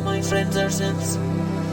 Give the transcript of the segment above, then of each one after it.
my friends are simps.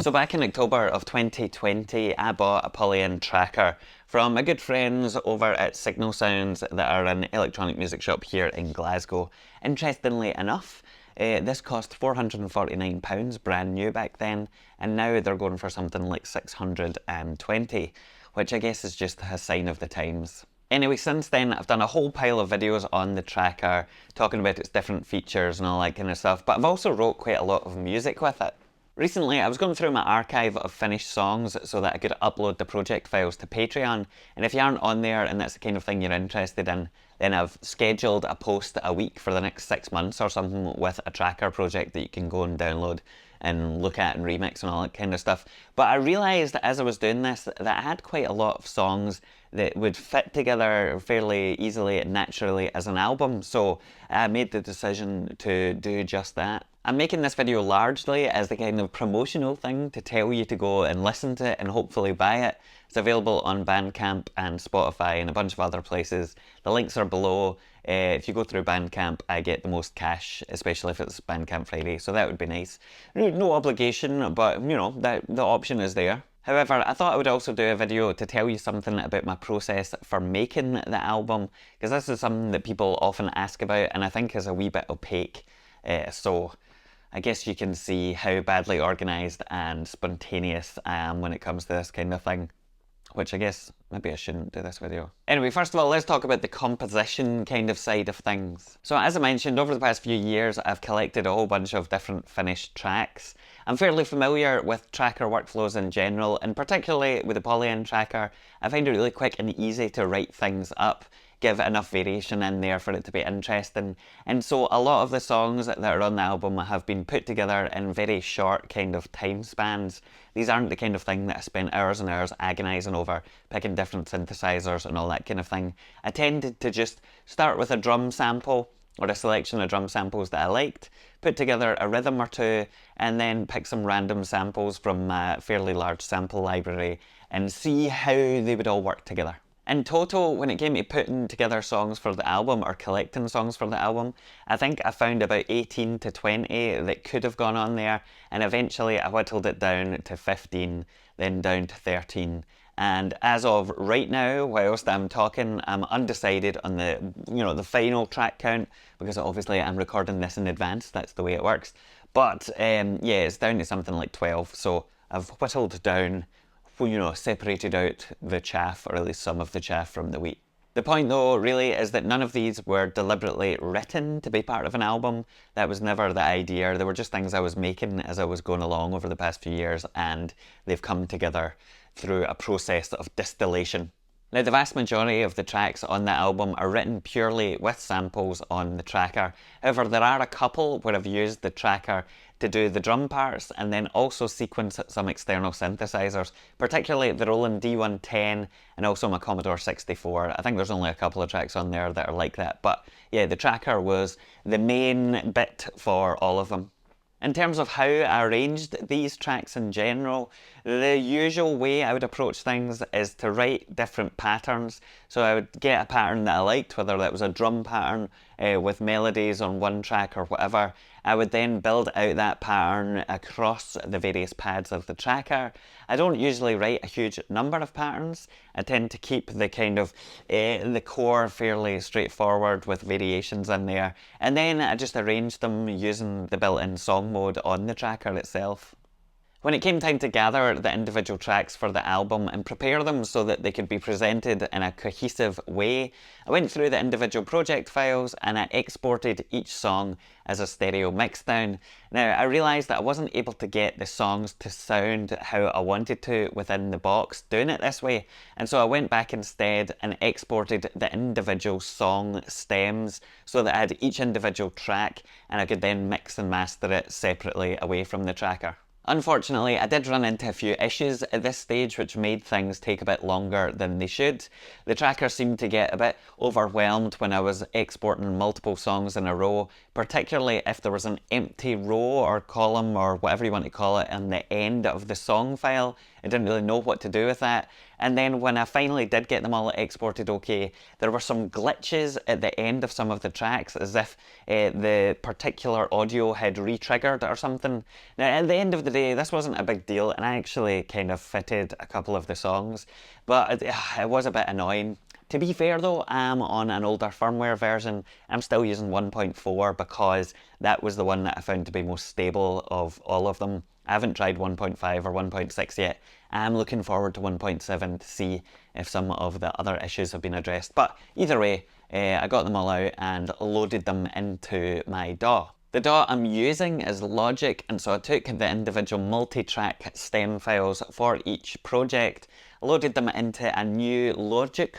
So back in October of 2020, I bought a Polyend Tracker from my good friends over at Signal Sounds that are an electronic music shop here in Glasgow. Interestingly enough, this cost £449 brand new back then, and now they're going for something like £620, which I guess is just a sign of the times. Anyway, since then I've done a whole pile of videos on the tracker, talking about its different features and all that kind of stuff, but I've also wrote quite a lot of music with it. Recently I was going through my archive of finished songs so that I could upload the project files to Patreon, and if you aren't on there and that's the kind of thing you're interested in, then I've scheduled a post a week for the next 6 months or something with a tracker project that you can go and download and look at and remix and all that kind of stuff. But I realised as I was doing this that I had quite a lot of songs that would fit together fairly easily and naturally as an album, so I made the decision to do just that. I'm making this video largely as the kind of promotional thing to tell you to go and listen to it and hopefully buy it. It's available on Bandcamp and Spotify and a bunch of other places. The links are below. If you go through Bandcamp, I get the most cash, especially if it's Bandcamp Friday, so that would be nice. No obligation, but you know, the option is there. However, I thought I would also do a video to tell you something about my process for making the album, because this is something that people often ask about and I think is a wee bit opaque. So I guess you can see how badly organised and spontaneous I am when it comes to this kind of thing. Which I guess maybe I shouldn't do this video. Anyway, first of all, let's talk about the composition kind of side of things. So as I mentioned, over the past few years, I've collected a whole bunch of different finished tracks. I'm fairly familiar with tracker workflows in general, and particularly with the Polyend Tracker, I find it really quick and easy to write things up, give enough variation in there for it to be interesting. And so a lot of the songs that are on the album have been put together in very short kind of time spans. These aren't the kind of thing that I spent hours and hours agonising over, picking different synthesizers and all that kind of thing. I tended to just start with a drum sample, or a selection of drum samples that I liked, put together a rhythm or two, and then pick some random samples from a fairly large sample library and see how they would all work together. In total, when it came to putting together songs for the album or collecting songs for the album, I think I found about 18 to 20 that could have gone on there, and eventually I whittled it down to 15, then down to 13. And as of right now, whilst I'm talking, I'm undecided on the final track count, because obviously I'm recording this in advance, that's the way it works. But yeah, it's down to something like 12, so I've whittled down, separated out the chaff, or at least some of the chaff from the wheat. The point though really is that none of these were deliberately written to be part of an album. That was never the idea. They were just things I was making as I was going along over the past few years, and they've come together through a process of distillation. Now, the vast majority of the tracks on the album are written purely with samples on the tracker. However, there are a couple where I've used the tracker to do the drum parts and then also sequence some external synthesizers, particularly the Roland D110 and also my Commodore 64. I think there's only a couple of tracks on there that are like that, but yeah, the tracker was the main bit for all of them. In terms of how I arranged these tracks in general, the usual way I would approach things is to write different patterns. So I would get a pattern that I liked, whether that was a drum pattern with melodies on one track or whatever. I would then build out that pattern across the various pads of the tracker. I don't usually write a huge number of patterns. I tend to keep the kind of the core fairly straightforward with variations in there, and then I just arrange them using the built-in song mode on the tracker itself. When it came time to gather the individual tracks for the album and prepare them so that they could be presented in a cohesive way, I went through the individual project files and I exported each song as a stereo mixdown. Now, I realised that I wasn't able to get the songs to sound how I wanted to within the box doing it this way, and so I went back instead and exported the individual song stems so that I had each individual track and I could then mix and master it separately away from the tracker. Unfortunately, I did run into a few issues at this stage which made things take a bit longer than they should. The tracker seemed to get a bit overwhelmed when I was exporting multiple songs in a row, particularly if there was an empty row or column or whatever you want to call it on the end of the song file. I didn't really know what to do with that, And then when I finally did get them all exported okay, there were some glitches at the end of some of the tracks, as if the particular audio had re-triggered or something. Now, at the end of the day, this wasn't a big deal, and I actually kind of fitted a couple of the songs, but it was a bit annoying. To be fair though, I'm on an older firmware version. I'm still using 1.4 because that was the one that I found to be most stable of all of them. I haven't tried 1.5 or 1.6 yet. I'm looking forward to 1.7 to see if some of the other issues have been addressed. But either way, I got them all out and loaded them into my DAW. The DAW I'm using is Logic, and so I took the individual multi-track stem files for each project, loaded them into a new Logic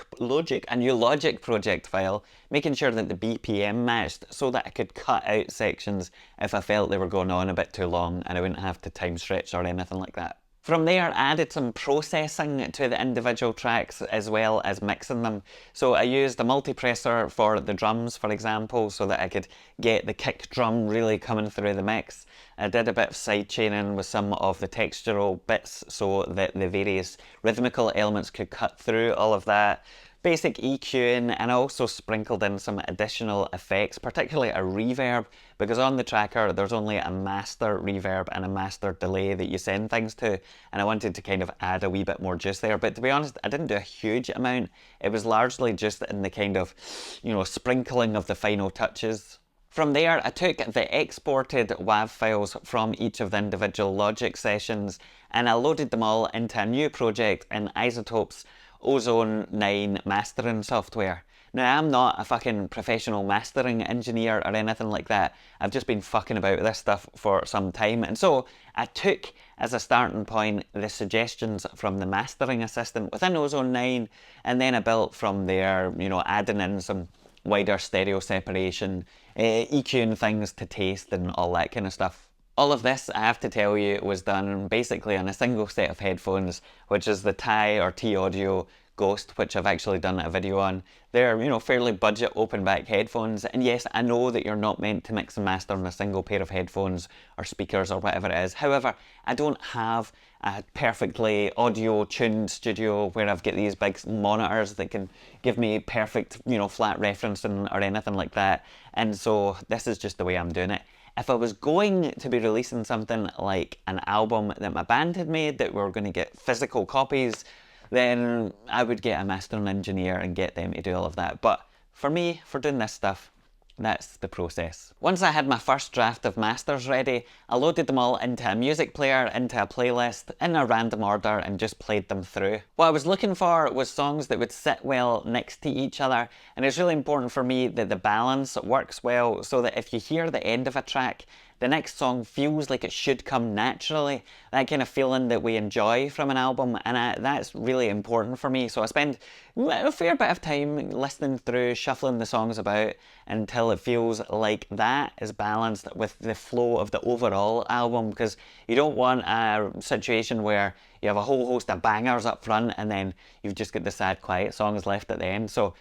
project file, making sure that the BPM matched so that I could cut out sections if I felt they were going on a bit too long and I wouldn't have to time stretch or anything like that. From there, I added some processing to the individual tracks as well as mixing them. So I used a multipressor for the drums, for example, so that I could get the kick drum really coming through the mix. I did a bit of sidechaining with some of the textural bits so that the various rhythmical elements could cut through all of that. Basic EQing, and I also sprinkled in some additional effects, particularly a reverb, because on the tracker there's only a master reverb and a master delay that you send things to, and I wanted to kind of add a wee bit more juice there. But to be honest, I didn't do a huge amount. It was largely just in the kind of, sprinkling of the final touches. From there, I took the exported WAV files from each of the individual Logic sessions and I loaded them all into a new project in iZotope's Ozone 9 mastering software. Now, I'm not a fucking professional mastering engineer or anything like that. I've just been fucking about this stuff for some time, and so I took as a starting point the suggestions from the mastering assistant within Ozone 9, and then I built from there, adding in some wider stereo separation, EQing things to taste and all that kind of stuff. All of this, I have to tell you, was done basically on a single set of headphones, which is the Thai or T-Audio Ghost, which I've actually done a video on. They're, fairly budget open back headphones, and yes, I know that you're not meant to mix and master on a single pair of headphones or speakers or whatever it is. However, I don't have a perfectly audio tuned studio where I've got these big monitors that can give me perfect, flat referencing or anything like that, and so this is just the way I'm doing it. If I was going to be releasing something like an album that my band had made that we were going to get physical copies, then I would get a mastering engineer and get them to do all of that. But for me, for doing this stuff, that's the process. Once I had my first draft of masters ready, I loaded them all into a music player, into a playlist, in a random order, and just played them through. What I was looking for was songs that would sit well next to each other, and it's really important for me that the balance works well so that if you hear the end of a track, the next song feels like it should come naturally, that kind of feeling that we enjoy from an album, and that's really important for me. So I spend a fair bit of time listening through, shuffling the songs about until it feels like that is balanced with the flow of the overall album, because you don't want a situation where you have a whole host of bangers up front and then you've just got the sad quiet songs left at the end. So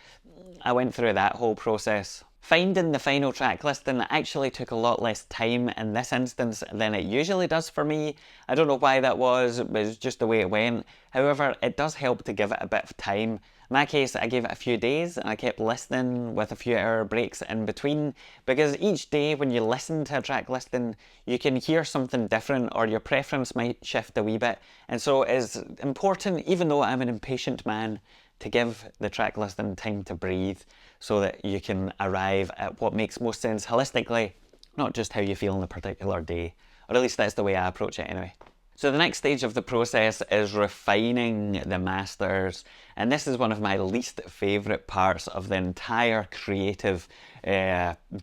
I went through that whole process. Finding the final track listing actually took a lot less time in this instance than it usually does for me. I don't know why that was, it was just the way it went. However, it does help to give it a bit of time. In my case, I gave it a few days and I kept listening with a few hour breaks in between, because each day when you listen to a track listing, you can hear something different or your preference might shift a wee bit. And so it's important, even though I'm an impatient man, to give the track listing time to breathe so that you can arrive at what makes most sense holistically, not just how you feel on a particular day. Or at least that's the way I approach it anyway. So the next stage of the process is refining the masters, and this is one of my least favourite parts of the entire creative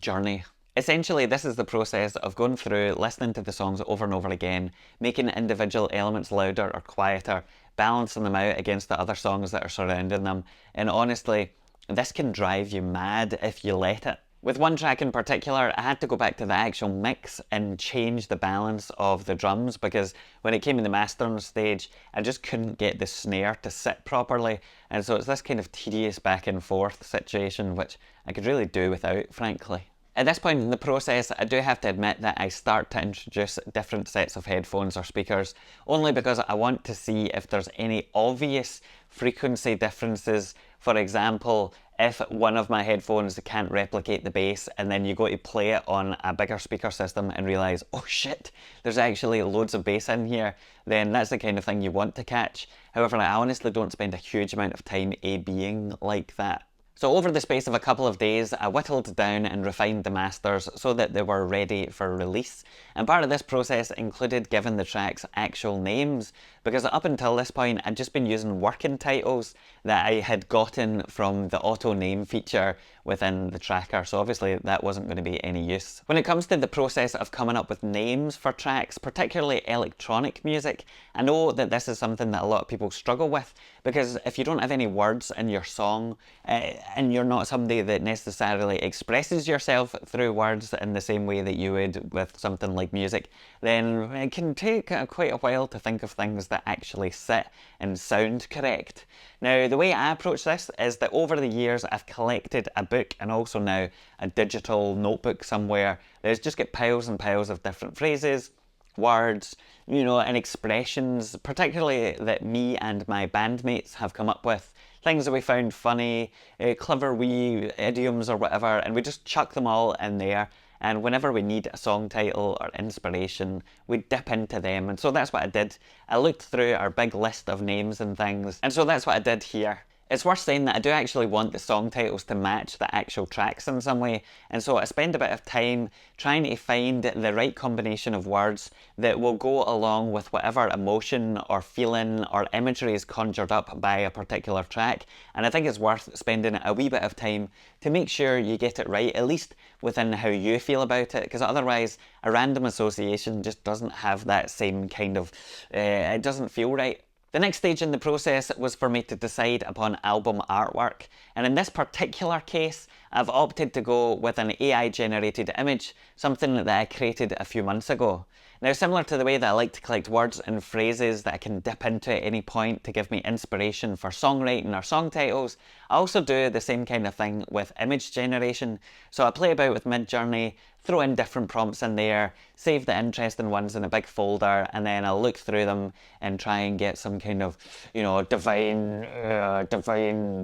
journey. Essentially, this is the process of going through, listening to the songs over and over again, making individual elements louder or quieter, balancing them out against the other songs that are surrounding them, and honestly, this can drive you mad if you let it. With one track in particular, I had to go back to the actual mix and change the balance of the drums, because when it came in the mastering stage, I just couldn't get the snare to sit properly, and so it's this kind of tedious back and forth situation which I could really do without, frankly. At this point in the process, I do have to admit that I start to introduce different sets of headphones or speakers, only because I want to see if there's any obvious frequency differences. For example, if one of my headphones can't replicate the bass and then you go to play it on a bigger speaker system and realise, oh shit, there's actually loads of bass in here, then that's the kind of thing you want to catch. However, I honestly don't spend a huge amount of time A/Bing like that. So over the space of a couple of days, I whittled down and refined the masters so that they were ready for release. And part of this process included giving the tracks actual names, because up until this point I'd just been using working titles that I had gotten from the auto name feature within the tracker, so obviously that wasn't going to be any use. When it comes to the process of coming up with names for tracks, particularly electronic music, I know that this is something that a lot of people struggle with, because if you don't have any words in your song, and you're not somebody that necessarily expresses yourself through words in the same way that you would with something like music, then it can take quite a while to think of things that actually sit and sound correct. Now, the way I approach this is that over the years I've collected a book and also now a digital notebook somewhere that's just got piles and piles of different phrases, words, and expressions, particularly that me and my bandmates have come up with. Things that we found funny, clever wee idioms or whatever, and we just chuck them all in there. And whenever we need a song title or inspiration, we dip into them. And so that's what I did. I looked through our big list of names and things, and so that's what I did here. It's worth saying that I do actually want the song titles to match the actual tracks in some way, and so I spend a bit of time trying to find the right combination of words that will go along with whatever emotion or feeling or imagery is conjured up by a particular track, and I think it's worth spending a wee bit of time to make sure you get it right, at least within how you feel about it, because otherwise a random association just doesn't have that same kind of, it doesn't feel right. The next stage in the process was for me to decide upon album artwork, and in this particular case I've opted to go with an AI generated image, something that I created a few months ago. Now, similar to the way that I like to collect words and phrases that I can dip into at any point to give me inspiration for songwriting or song titles, I also do the same kind of thing with image generation. So I play about with Midjourney, throw in different prompts in there, save the interesting ones in a big folder, and then I'll look through them and try and get some kind of, divine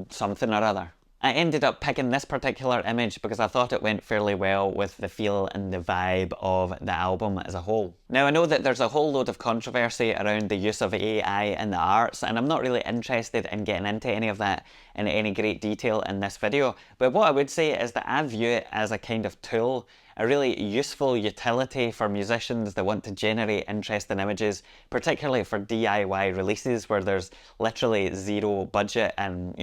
something or other. I ended up picking this particular image because I thought it went fairly well with the feel and the vibe of the album as a whole. Now, I know that there's a whole load of controversy around the use of AI in the arts, and I'm not really interested in getting into any of that in any great detail in this video, but what I would say is that I view it as a kind of tool, a really useful utility for musicians that want to generate interesting images, particularly for DIY releases where there's literally zero budget and,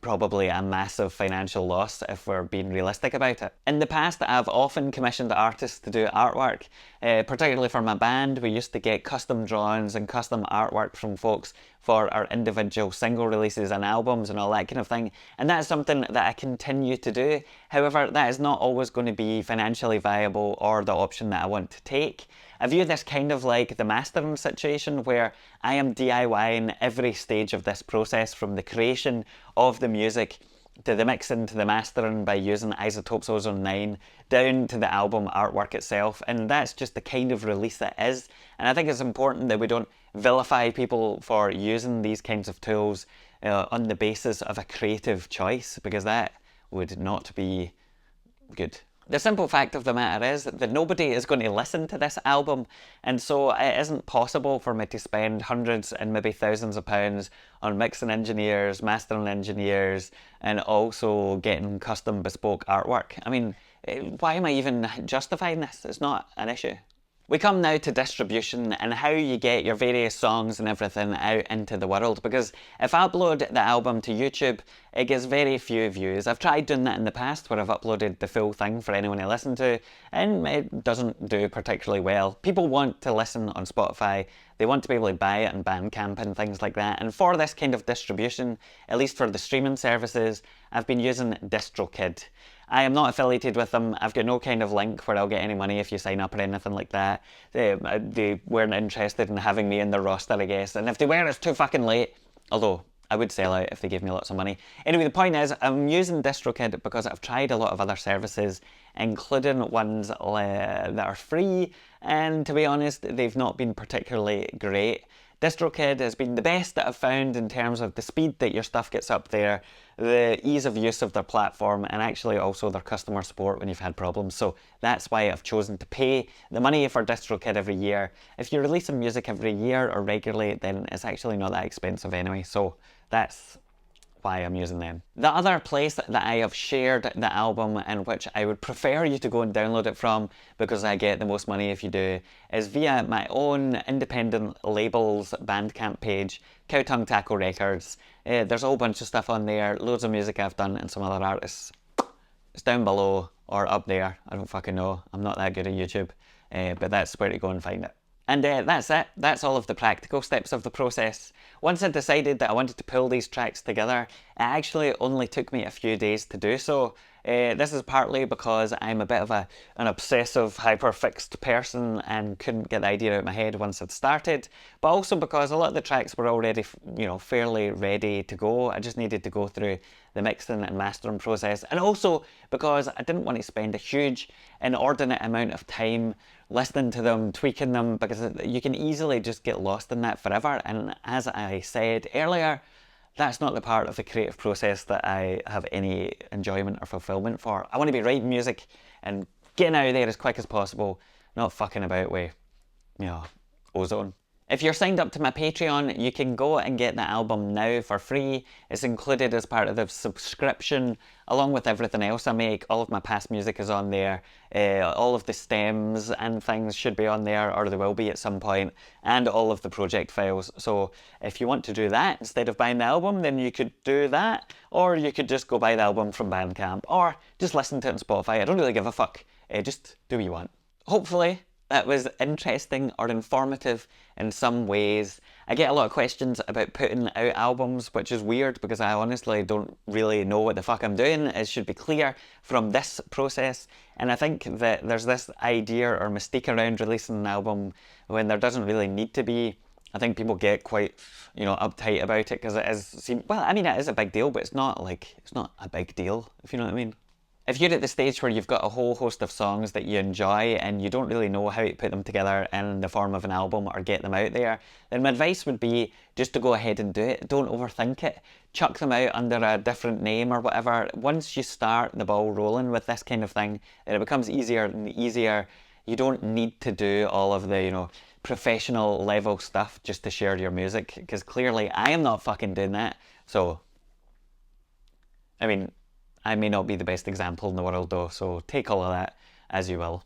probably a massive financial loss if we're being realistic about it. In the past, I've often commissioned artists to do artwork, particularly for my band. We used to get custom drawings and custom artwork from folks for our individual single releases and albums and all that kind of thing, and that's something that I continue to do. However, that is not always going to be financially viable or the option that I want to take. I view this kind of like the mastering situation, where I am DIYing every stage of this process, from the creation of the music to the mixing to the mastering by using Isotopes Ozone 9, down to the album artwork itself, and that's just the kind of release it is. And I think it's important that we don't vilify people for using these kinds of tools on the basis of a creative choice, because that would not be good. The simple fact of the matter is that nobody is going to listen to this album, and so it isn't possible for me to spend hundreds and maybe thousands of pounds on mixing engineers, mastering engineers, and also getting custom bespoke artwork. I mean, why am I even justifying this? It's not an issue. We come now to distribution and how you get your various songs and everything out into the world, because if I upload the album to YouTube, it gets very few views. I've tried doing that in the past where I've uploaded the full thing for anyone to listen to, and it doesn't do particularly well. People want to listen on Spotify, they want to be able to buy it on Bandcamp and things like that, and for this kind of distribution, at least for the streaming services, I've been using DistroKid. I am not affiliated with them. I've got no kind of link where I'll get any money if you sign up or anything like that. They weren't interested in having me in their roster, I guess. And if they were, it's too fucking late. Although, I would sell out if they gave me lots of money. Anyway, the point is, I'm using DistroKid because I've tried a lot of other services including ones that are free, and to be honest, they've not been particularly great. DistroKid has been the best that I've found in terms of the speed that your stuff gets up there, the ease of use of their platform, and actually also their customer support when you've had problems. So that's why I've chosen to pay the money for DistroKid every year. If you're releasing music every year or regularly, then it's actually not that expensive anyway. So that's why I'm using them. The other place that I have shared the album and which I would prefer you to go and download it from, because I get the most money if you do, is via my own independent labels Bandcamp page, Cow Tongue Taco Records. There's a whole bunch of stuff on there, loads of music I've done and some other artists. It's down below or up there, I don't fucking know, I'm not that good at YouTube, but that's where to go and find it. And that's it. That's all of the practical steps of the process. Once I decided that I wanted to pull these tracks together, it actually only took me a few days to do so. This is partly because I'm a bit of an obsessive, hyper-fixed person and couldn't get the idea out of my head once I'd started, but also because a lot of the tracks were already, fairly ready to go. I just needed to go through the mixing and mastering process, and also because I didn't want to spend a huge, inordinate amount of time listening to them, tweaking them, because you can easily just get lost in that forever. And as I said earlier, that's not the part of the creative process that I have any enjoyment or fulfillment for. I want to be writing music and getting out of there as quick as possible, not fucking about with, ozone. If you're signed up to my Patreon, you can go and get the album now for free. It's included as part of the subscription, along with everything else I make. All of my past music is on there. All of the stems and things should be on there, or they will be at some point, and all of the project files. So if you want to do that instead of buying the album, then you could do that, or you could just go buy the album from Bandcamp, or just listen to it on Spotify. I don't really give a fuck. Just do what you want. Hopefully that was interesting or informative in some ways. I get a lot of questions about putting out albums, which is weird because I honestly don't really know what the fuck I'm doing. It should be clear from this process. And I think that there's this idea or mystique around releasing an album when there doesn't really need to be. I think people get quite, uptight about it because it is, it is a big deal, but it's not a big deal, if you know what I mean. If you're at the stage where you've got a whole host of songs that you enjoy and you don't really know how to put them together in the form of an album or get them out there, then my advice would be just to go ahead and do it. Don't overthink it. Chuck them out under a different name or whatever. Once you start the ball rolling with this kind of thing, then it becomes easier and easier. You don't need to do all of the, professional level stuff just to share your music, because clearly I am not fucking doing that. So, I may not be the best example in the world though, so take all of that as you will.